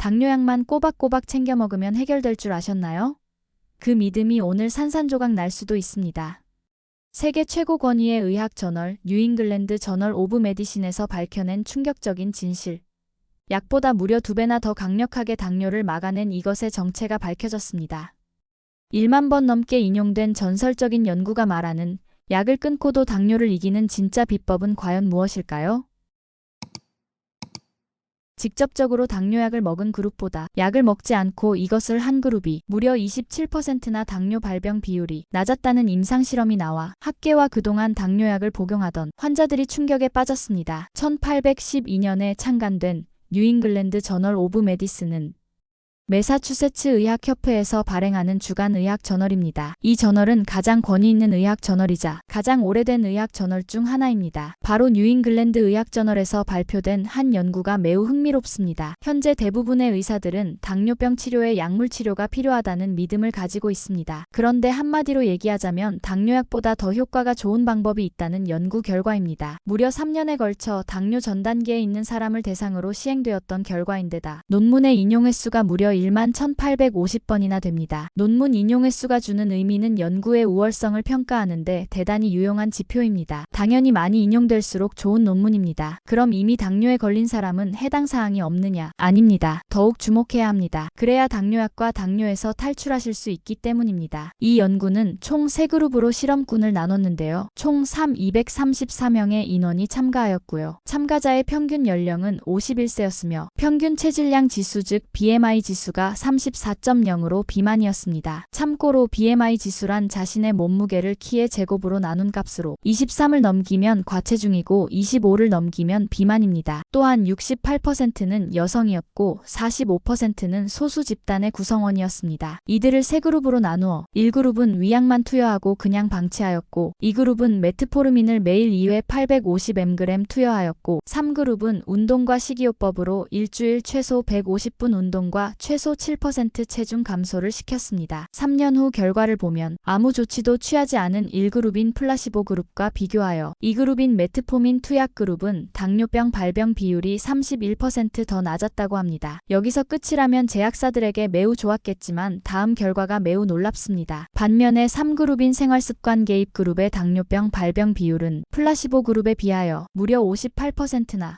당뇨약만 꼬박꼬박 챙겨 먹으면 해결될 줄 아셨나요? 그 믿음이 오늘 산산조각 날 수도 있습니다. 세계 최고 권위의 의학 저널 뉴잉글랜드 저널 오브 메디신에서 밝혀낸 충격적인 진실. 약보다 무려 2배나 더 강력하게 당뇨를 막아낸 이것의 정체가 밝혀졌습니다. 1만 번 넘게 인용된 전설적인 연구가 말하는 약을 끊고도 당뇨를 이기는 진짜 비법은 과연 무엇일까요? 직접적으로 당뇨약을 먹은 그룹보다 약을 먹지 않고 이것을 한 그룹이 무려 27%나 당뇨 발병 비율이 낮았다는 임상실험이 나와 학계와 그동안 당뇨약을 복용하던 환자들이 충격에 빠졌습니다. 1812년에 창간된 뉴잉글랜드 저널 오브 메디슨은 매사추세츠 의학협회에서 발행하는 주간 의학 저널입니다. 이 저널은 가장 권위 있는 의학 저널이자 가장 오래된 의학 저널 중 하나입니다. 바로 뉴잉글랜드 의학 저널에서 발표된 한 연구가 매우 흥미롭습니다. 현재 대부분의 의사들은 당뇨병 치료에 약물 치료가 필요하다는 믿음을 가지고 있습니다. 그런데 한마디로 얘기하자면 당뇨약보다 더 효과가 좋은 방법이 있다는 연구 결과입니다. 무려 3년에 걸쳐 당뇨 전 단계에 있는 사람을 대상으로 시행되었던 결과인데다 논문의 인용 횟수가 무려 1만 1850번이나 됩니다. 논문 인용 횟수가 주는 의미는 연구의 우월성을 평가하는데 대단히 유용한 지표입니다. 당연히 많이 인용될수록 좋은 논문입니다. 그럼 이미 당뇨에 걸린 사람은 해당 사항이 없느냐? 아닙니다. 더욱 주목해야 합니다. 그래야 당뇨약과 당뇨에서 탈출하실 수 있기 때문입니다. 이 연구는 총 3그룹으로 실험군을 나눴는데요. 총 234명의 인원이 참가하였고요. 참가자의 평균 연령은 51세였으며 평균 체질량 지수 즉 BMI 지수가 34.0으로 비만이었습니다. 참고로 BMI 지수란 자신의 몸무게를 키의 제곱으로 나눈 값으로 23을 넘기면 과체중이고 25를 넘기면 비만입니다. 또한 68%는 여성이었고 45%는 소수 집단의 구성원이었습니다. 이들을 3그룹으로 나누어 1그룹은 위약만 투여하고 그냥 방치하였고 2그룹은 메트포르민을 매일 2회 850mg 투여하였고 3그룹은 운동과 식이요법으로 일주일 최소 150분 운동과 최소 7% 체중 감소를 시켰습니다. 3년 후 결과를 보면 아무 조치도 취하지 않은 1그룹인 플라시보 그룹과 비교하여 2그룹인 메트포민 투약 그룹은 당뇨병 발병 비율이 31% 더 낮았다고 합니다. 여기서 끝이라면 제약사들에게 매우 좋았겠지만 다음 결과가 매우 놀랍습니다. 반면에 3그룹인 생활습관 개입 그룹의 당뇨병 발병 비율은 플라시보 그룹에 비하여 무려 58%나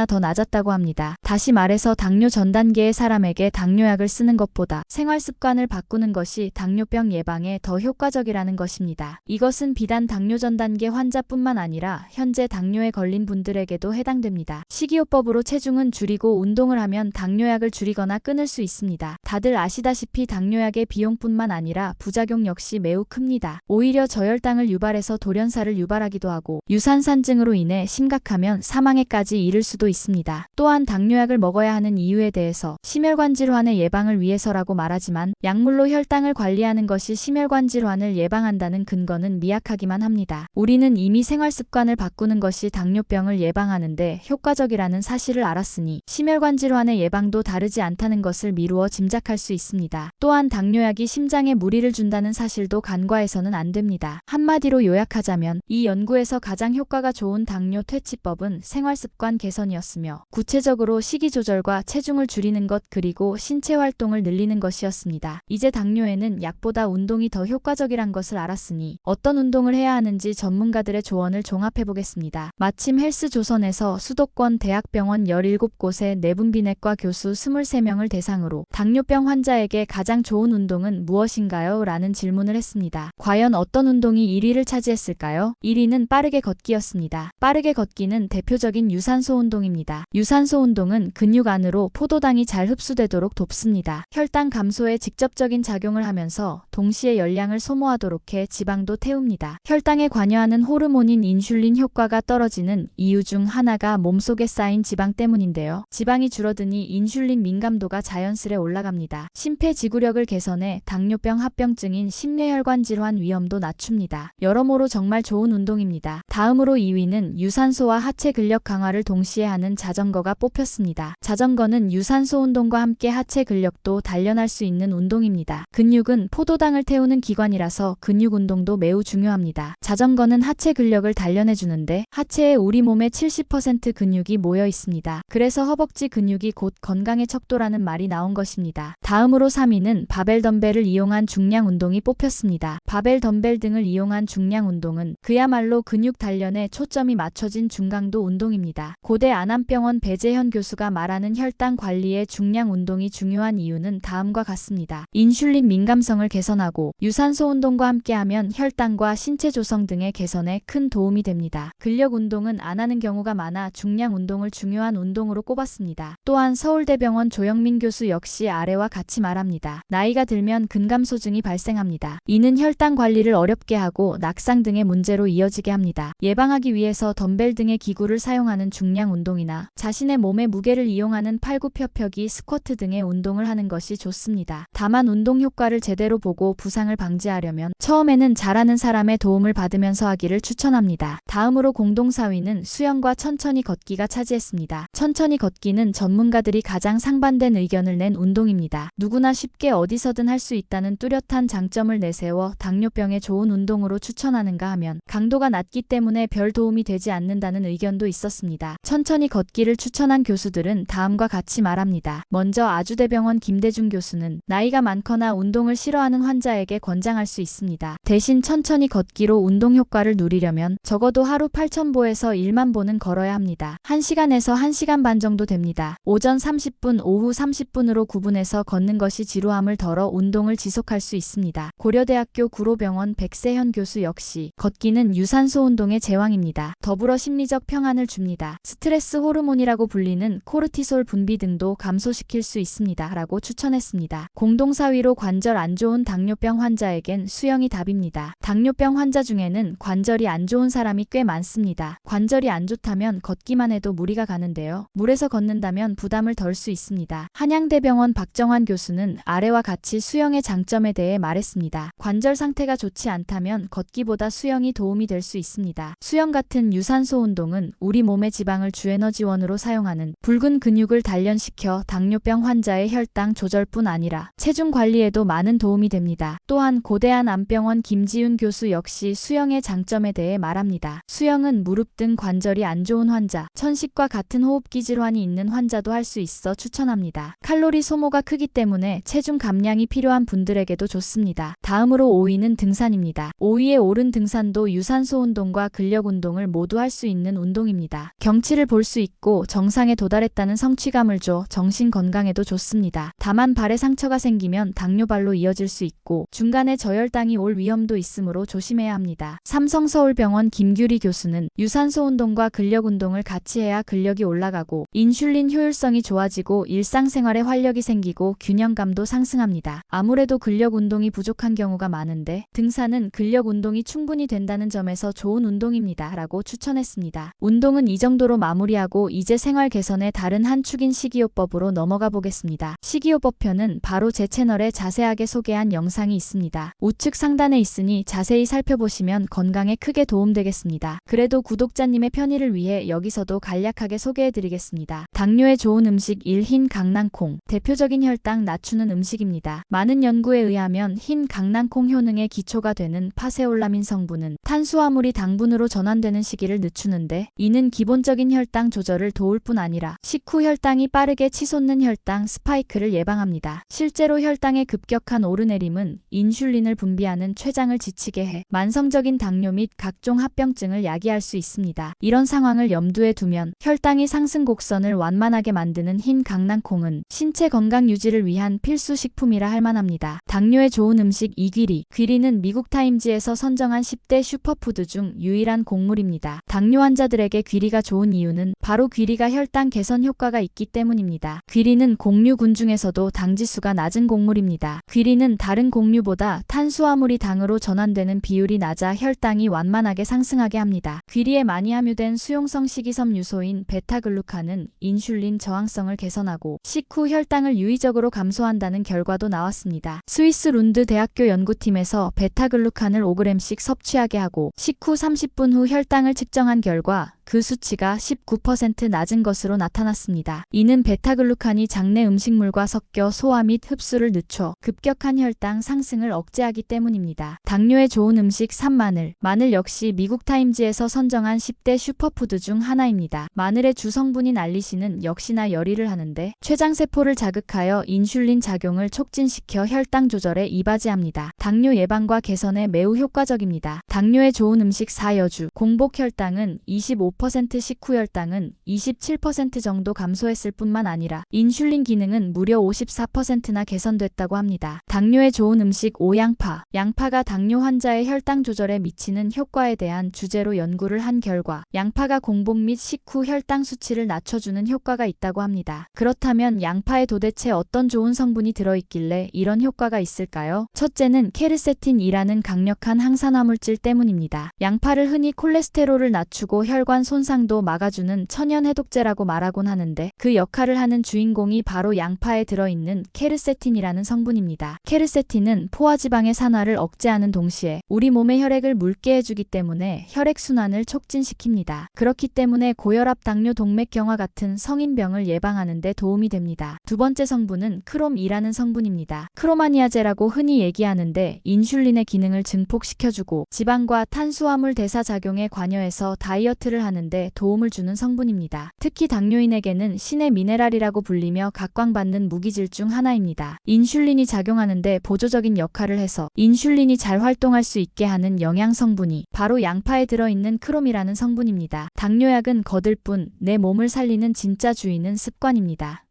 더 낮았다고 합니다. 다시 말해서 당뇨 전 단계의 사람에게 당뇨약을 쓰는 것보다 생활습관을 바꾸는 것이 당뇨병 예방에 더 효과적이라는 것입니다. 이것은 비단 당뇨 전 단계 환자뿐만 아니라 현재 당뇨에 걸린 분들에게도 해당됩니다. 식이요법으로 체중은 줄이고 운동을 하면 당뇨약을 줄이거나 끊을 수 있습니다. 다들 아시다시피 당뇨약의 비용뿐만 아니라 부작용 역시 매우 큽니다. 오히려 저혈당을 유발해서 돌연사를 유발하기도 하고 유산산증으로 인해 심각하면 사망에까지 이를 수도 있습니다. 또한 당뇨약을 먹어야 하는 이유에 대해서 심혈관 질환의 예방을 위해서라고 말하지만 약물로 혈당을 관리하는 것이 심혈관 질환을 예방한다는 근거는 미약하기만 합니다. 우리는 이미 생활습관을 바꾸는 것이 당뇨병을 예방하는데 효과적이라는 사실을 알았으니 심혈관 질환의 예방도 다르지 않다는 것을 미루어 짐작할 수 있습니다. 또한 당뇨약이 심장에 무리를 준다는 사실도 간과해서는 안 됩니다. 한마디로 요약하자면 이 연구에서 가장 효과가 좋은 당뇨 퇴치법은 생활습관 개선이었으며 구체적으로 식이 조절과 체중을 줄이는 것 그리고 신체 활동을 늘리는 것이었습니다. 이제 당뇨에는 약보다 운동이 더 효과적이란 것을 알았으니 어떤 운동을 해야 하는지 전문가들의 조언을 종합해보겠습니다. 마침 헬스조선에서 수도권 대학병원 17곳의 내분비내과 교수 23명을 대상으로 당뇨병 환자에게 가장 좋은 운동은 무엇인가요? 라는 질문을 했습니다. 과연 어떤 운동이 1위를 차지했을까요? 1위는 빠르게 걷기였습니다. 빠르게 걷기는 대표적인 유산소 운동입니다. 유산소 운동은 근육 안으로 포도당이 잘 흡수되도록 돕습니다. 혈당 감소에 직접적인 작용을 하면서 동시에 열량을 소모하도록 해 지방도 태웁니다. 혈당에 관여하는 호르몬인 인슐린 효과가 떨어지는 이유 중 하나가 몸속에 쌓인 지방 때문인데요. 지방이 줄어드니 인슐린 민감도가 자연스레 올라갑니다. 심폐지구력을 개선해 당뇨병 합병증인 심뇌혈관 질환 위험도 낮춥니다. 여러모로 정말 좋은 운동입니다. 다음으로 2위는 유산소와 하체 근력 강화를 동시에 하는 자전거가 뽑혔습니다. 자전거는 유산소 운동과 운동과 함께 하체 근력도 단련할 수 있는 운동입니다. 근육은 포도당을 태우는 기관이라서 근육 운동도 매우 중요합니다. 자전거는 하체 근력을 단련해주는데 하체에 우리 몸의 70% 근육이 모여 있습니다. 그래서 허벅지 근육이 곧 건강의 척도라는 말이 나온 것입니다. 다음으로 3위는 바벨 덤벨을 이용한 중량 운동이 뽑혔습니다. 바벨 덤벨 등을 이용한 중량 운동은 그야말로 근육 단련에 초점이 맞춰진 중강도 운동입니다. 고대 안암병원 배재현 교수가 말하는 혈당 관리에 중량 운동이 중요한 이유는 다음과 같습니다. 인슐린 민감성을 개선하고 유산소 운동과 함께하면 혈당과 신체 조성 등의 개선에 큰 도움이 됩니다. 근력 운동은 안 하는 경우가 많아 중량 운동을 중요한 운동으로 꼽았습니다. 또한 서울대병원 조영민 교수 역시 아래와 같이 말합니다. 나이가 들면 근감소증이 발생합니다. 이는 혈당 관리를 어렵게 하고 낙상 등의 문제로 이어지게 합니다. 예방하기 위해서 덤벨 등의 기구를 사용하는 중량 운동이나 자신의 몸의 무게를 이용하는 팔굽혀펴기, 스쿼트 등의 운동을 하는 것이 좋습니다. 다만 운동 효과를 제대로 보고 부상을 방지하려면 처음에는 잘하는 사람의 도움을 받으면서 하기를 추천합니다. 다음으로 공동 4위는 수영과 천천히 걷기가 차지했습니다. 천천히 걷기는 전문가들이 가장 상반된 의견을 낸 운동입니다. 누구나 쉽게 어디서든 할 수 있다는 뚜렷한 장점을 내세워 당뇨병에 좋은 운동으로 추천하는가 하면 강도가 낮기 때문에 별 도움이 되지 않는다는 의견도 있었습니다. 천천히 걷기를 추천한 교수들은 다음과 같이 말합니다. 먼저 아주대병원 김대중 교수는 나이가 많거나 운동을 싫어하는 환자에게 권장할 수 있습니다. 대신 천천히 걷기로 운동 효과를 누리려면 적어도 하루 8,000보에서 1만 보는 걸어야 합니다. 1시간에서 1시간 반 정도 됩니다. 오전 30분, 오후 30분으로 구분해서 걷는 것이 지루함을 덜어 운동을 지속할 수 있습니다. 고려대학교 구로병원 백세현 교수 역시 걷기는 유산소 운동의 제왕입니다. 더불어 심리적 평안을 줍니다. 스트레스 호르몬이라고 불리는 코르티솔 분비 등도 감소시킬 수 있습니다. 라고 추천했습니다. 공동 4위로 관절 안 좋은 당뇨병 환자에겐 수영이 답입니다. 당뇨병 환자 중에는 관절이 안 좋은 사람이 꽤 많습니다. 관절이 안 좋다면 걷기만 해도 무리가 가는데요. 물에서 걷는다면 부담을 덜 수 있습니다. 한양대병원 박정환 교수는 아래와 같이 수영의 장점에 대해 말했습니다. 관절 상태가 좋지 않다면 걷기보다 수영이 도움이 될 수 있습니다. 수영 같은 유산소 운동은 우리 몸의 지방을 주에너지원으로 사용하는 붉은 근육을 단련시켜 당뇨병 환자의 혈당 조절뿐 아니라 체중 관리에도 많은 도움이 됩니다. 또한 고대한 암병원 김지윤 교수 역시 수영의 장점에 대해 말합니다. 수영은 무릎 등 관절이 안 좋은 환자, 천식과 같은 호흡기 질환이 있는 환자도 할 수 있어 추천합니다. 칼로리 소모가 크기 때문에 체중 감량이 필요한 분들에게도 좋습니다. 다음으로 5위는 등산입니다. 5위에 오른 등산도 유산소 운동과 근력 운동을 모두 할 수 있는 운동입니다. 경치를 볼 수 있고 정상에 도달했다는 성취감을 줘 정신 건강에도 좋습니다. 다만 발에 상처가 생기면 당뇨발로 이어질 수 있고 중간에 저혈당이 올 위험도 있으므로 조심해야 합니다. 삼성서울병원 김규리 교수는 유산소 운동과 근력 운동을 같이 해야 근력이 올라가고 인슐린 효율성이 좋아지고 일상생활에 활력이 생기고 균형감도 상승합니다. 아무래도 근력 운동이 부족한 경우가 많은데 등산은 근력 운동이 충분히 된다는 점에서 좋은 운동입니다. 라고 추천했습니다. 운동은 이 정도로 마무리하고 이제 생활 개선의 다른 한 축인 식이요법으로 넘어가 보겠습니다. 식이요법 편은 바로 제 채널에 자세하게 소개한 영상이 있습니다. 우측 상단에 있으니 자세히 살펴보시면 건강에 크게 도움되겠습니다. 그래도 구독자님의 편의를 위해 여기서도 간략하게 소개해드리겠습니다. 당뇨에 좋은 음식 1. 흰 강낭콩. 대표적인 혈당 낮추는 음식입니다. 많은 연구에 의하면 흰 강낭콩 효능의 기초가 되는 파세올라민 성분은 탄수화물이 당분으로 전환되는 시기를 늦추는데 이는 기본적인 혈당 조절을 도울 뿐 아니라 식후 혈당이 빠르게 치솟는 혈당 스파이크를 예방합니다. 실제로 혈당의 급격한 오르내림은 인슐린을 분비하는 췌장을 지치게 해 만성적인 당뇨 및 각종 합병증을 야기할 수 있습니다. 이런 상황을 염두에 두면 혈당이 상승 곡선을 완만하게 만드는 흰 강낭콩은 신체 건강 유지를 위한 필수 식품이라 할 만합니다. 당뇨에 좋은 음식 2. 귀리. 귀리는 미국 타임즈에서 선정한 10대 슈퍼푸드 중 유일한 곡물입니다. 당뇨 환자들에게 귀리가 좋은 이유는 바로 귀리가 혈당 개선 효과가 있기 때문입니다. 귀리는 곡류군 중에서도 당지수가 낮은 곡물입니다. 귀리는 다른 곡류보다 탄수화물이 당으로 전환되는 비율이 낮아 혈당이 완만하게 상승하게 합니다. 귀리에 많이 함유된 수용성 식이섬 유소인 베타글루칸은 인슐린 저항성을 개선하고 식후 혈당을 유의적으로 감소한다는 결과도 나왔습니다. 스위스 룬드 대학교 연구팀에서 베타글루칸을 5g씩 섭취하게 하고 식후 30분 후 혈당을 측정한 결과 그 수치가 19% 낮은 것으로 나타났습니다. 이는 베타글루칸이 장내 음식물과 섞여 소화 및 흡수를 늦춰 급격한 혈당 상승을 억제하기 때문입니다. 당뇨에 좋은 음식 3. 마늘. 마늘 역시 미국 타임즈에서 선정한 10대 슈퍼푸드 중 하나입니다. 마늘의 주성분인 알리신은 역시나 열이를 하는데 췌장세포를 자극하여 인슐린 작용을 촉진시켜 혈당 조절에 이바지합니다. 당뇨 예방과 개선에 매우 효과적입니다. 당뇨에 좋은 음식 4. 여주. 공복 혈당은 25%, 식후 혈당은 27% 정도 감소했을 뿐만 아니라 인슐린 기능은 무려 54%나 개선됐다고 합니다. 당뇨에 좋은 음식 5. 양파. 양파가 당뇨 환자의 혈당 조절에 미치는 효과에 대한 주제로 연구를 한 결과 양파가 공복 및 식후 혈당 수치를 낮춰주는 효과가 있다고 합니다. 그렇다면 양파에 도대체 어떤 좋은 성분이 들어있길래 이런 효과가 있을까요? 첫째는 케르세틴이라는 강력한 항산화물질 때문입니다. 양파를 흔히 콜레스테롤을 낮추고 혈관 손상도 막아주는 천연 해독제라고 말하곤 하는데 그 역할을 하는 주인공이 바로 양파에 들어있는 케르세틴이라는 성분입니다. 케르세틴은 포화지방의 산화를 억제하는 동시에 우리 몸의 혈액을 묽게 해주기 때문에 혈액순환을 촉진시킵니다. 그렇기 때문에 고혈압, 당뇨, 동맥경화 같은 성인병을 예방하는 데 도움이 됩니다. 두 번째 성분은 크롬이라는 성분입니다. 크로마니아제라고 흔히 얘기하는데 인슐린의 기능을 증폭시켜주고 지방과 탄수화물 대사 작용에 관여해서 다이어트를 하는데 도움을 주는 성분입니다. 특히 당뇨인에게는 신의 미네랄이라고 불리며 각광받는 무기질 중 하나입니다. 인슐린이 작용하는데 보조적인 역할을 해서 인슐린이 잘 활동할 수 있게 하는 영양 성분이 바로 양파에 들어있는 크롬이라는 성분입니다. 당뇨약은 거들 뿐 내 몸을 살리는 진짜 주인은 습관입니다.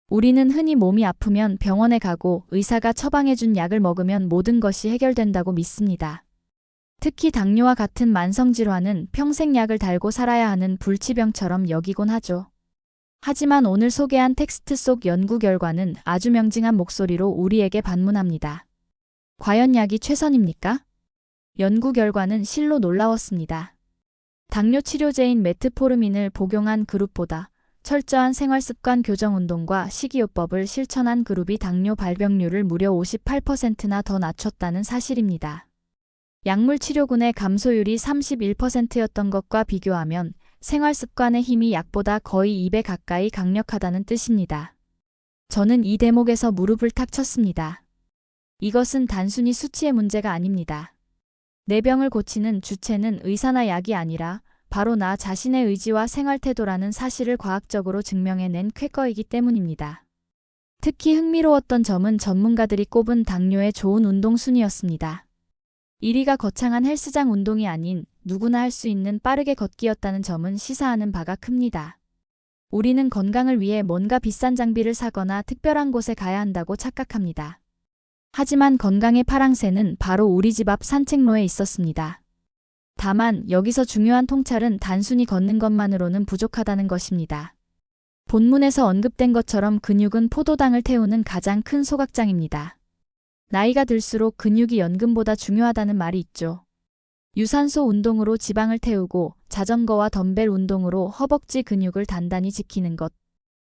우리는 흔히 몸이 아프면 병원에 가고 의사가 처방해준 약을 먹으면 모든 것이 해결된다고 믿습니다. 특히 당뇨와 같은 만성질환은 평생 약을 달고 살아야 하는 불치병처럼 여기곤 하죠. 하지만 오늘 소개한 텍스트 속 연구 결과는 아주 명징한 목소리로 우리에게 반문합니다. 과연 약이 최선입니까? 연구 결과는 실로 놀라웠습니다. 당뇨 치료제인 메트포르민을 복용한 그룹보다 철저한 생활습관 교정 운동과 식이요법을 실천한 그룹이 당뇨 발병률을 무려 58%나 더 낮췄다는 사실입니다. 약물 치료군의 감소율이 31%였던 것과 비교하면 생활습관의 힘이 약보다 거의 2배 가까이 강력하다는 뜻입니다. 저는 이 대목에서 무릎을 탁 쳤습니다. 이것은 단순히 수치의 문제가 아닙니다. 내 병을 고치는 주체는 의사나 약이 아니라 바로 나 자신의 의지와 생활태도라는 사실을 과학적으로 증명해낸 쾌거이기 때문입니다. 특히 흥미로웠던 점은 전문가들이 꼽은 당뇨에 좋은 운동 순위였습니다. 1위가 거창한 헬스장 운동이 아닌 누구나 할 수 있는 빠르게 걷기였다는 점은 시사하는 바가 큽니다. 우리는 건강을 위해 뭔가 비싼 장비를 사거나 특별한 곳에 가야 한다고 착각합니다. 하지만 건강의 파랑새는 바로 우리 집 앞 산책로에 있었습니다. 다만 여기서 중요한 통찰은 단순히 걷는 것만으로는 부족하다는 것입니다. 본문에서 언급된 것처럼 근육은 포도당을 태우는 가장 큰 소각장입니다. 나이가 들수록 근육이 연금보다 중요하다는 말이 있죠. 유산소 운동으로 지방을 태우고 자전거와 덤벨 운동으로 허벅지 근육을 단단히 지키는 것.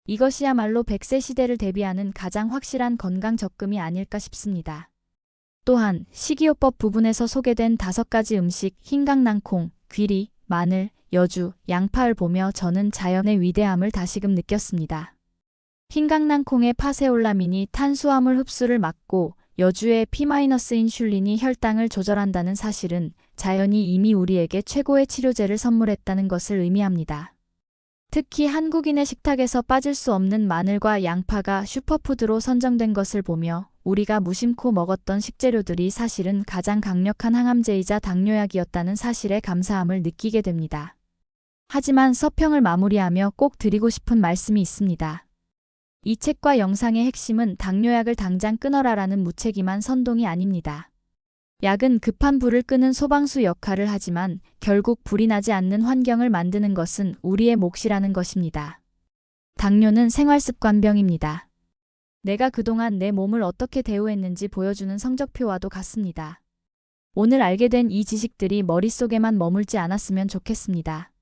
이것이야말로 100세 시대를 대비하는 가장 확실한 건강 적금이 아닐까 싶습니다. 또한 식이요법 부분에서 소개된 5가지 음식 흰강낭콩, 귀리, 마늘, 여주, 양파를 보며 저는 자연의 위대함을 다시금 느꼈습니다. 흰강낭콩의 파세올라민이 탄수화물 흡수를 막고 여주의 P-인슐린이 혈당을 조절한다는 사실은 자연이 이미 우리에게 최고의 치료제를 선물했다는 것을 의미합니다. 특히 한국인의 식탁에서 빠질 수 없는 마늘과 양파가 슈퍼푸드로 선정된 것을 보며 우리가 무심코 먹었던 식재료들이 사실은 가장 강력한 항암제이자 당뇨약이었다는 사실에 감사함을 느끼게 됩니다. 하지만 서평을 마무리하며 꼭 드리고 싶은 말씀이 있습니다. 이 책과 영상의 핵심은 당뇨약을 당장 끊어라라는 무책임한 선동이 아닙니다. 약은 급한 불을 끄는 소방수 역할을 하지만 결국 불이 나지 않는 환경을 만드는 것은 우리의 몫이라는 것입니다. 당뇨는 생활습관병입니다. 내가 그동안 내 몸을 어떻게 대우했는지 보여주는 성적표와도 같습니다. 오늘 알게 된 이 지식들이 머릿속에만 머물지 않았으면 좋겠습니다.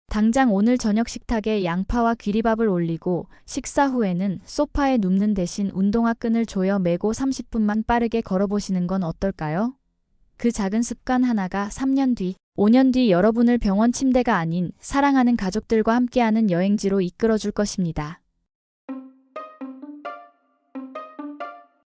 당장 오늘 저녁 식탁에 양파와 귀리밥을 올리고 식사 후에는 소파에 눕는 대신 운동화 끈을 조여 매고 30분만 빠르게 걸어보시는 건 어떨까요? 그 작은 습관 하나가 3년 뒤 5년 뒤 여러분을 병원 침대가 아닌 사랑하는 가족들과 함께하는 여행지로 이끌어줄 것입니다.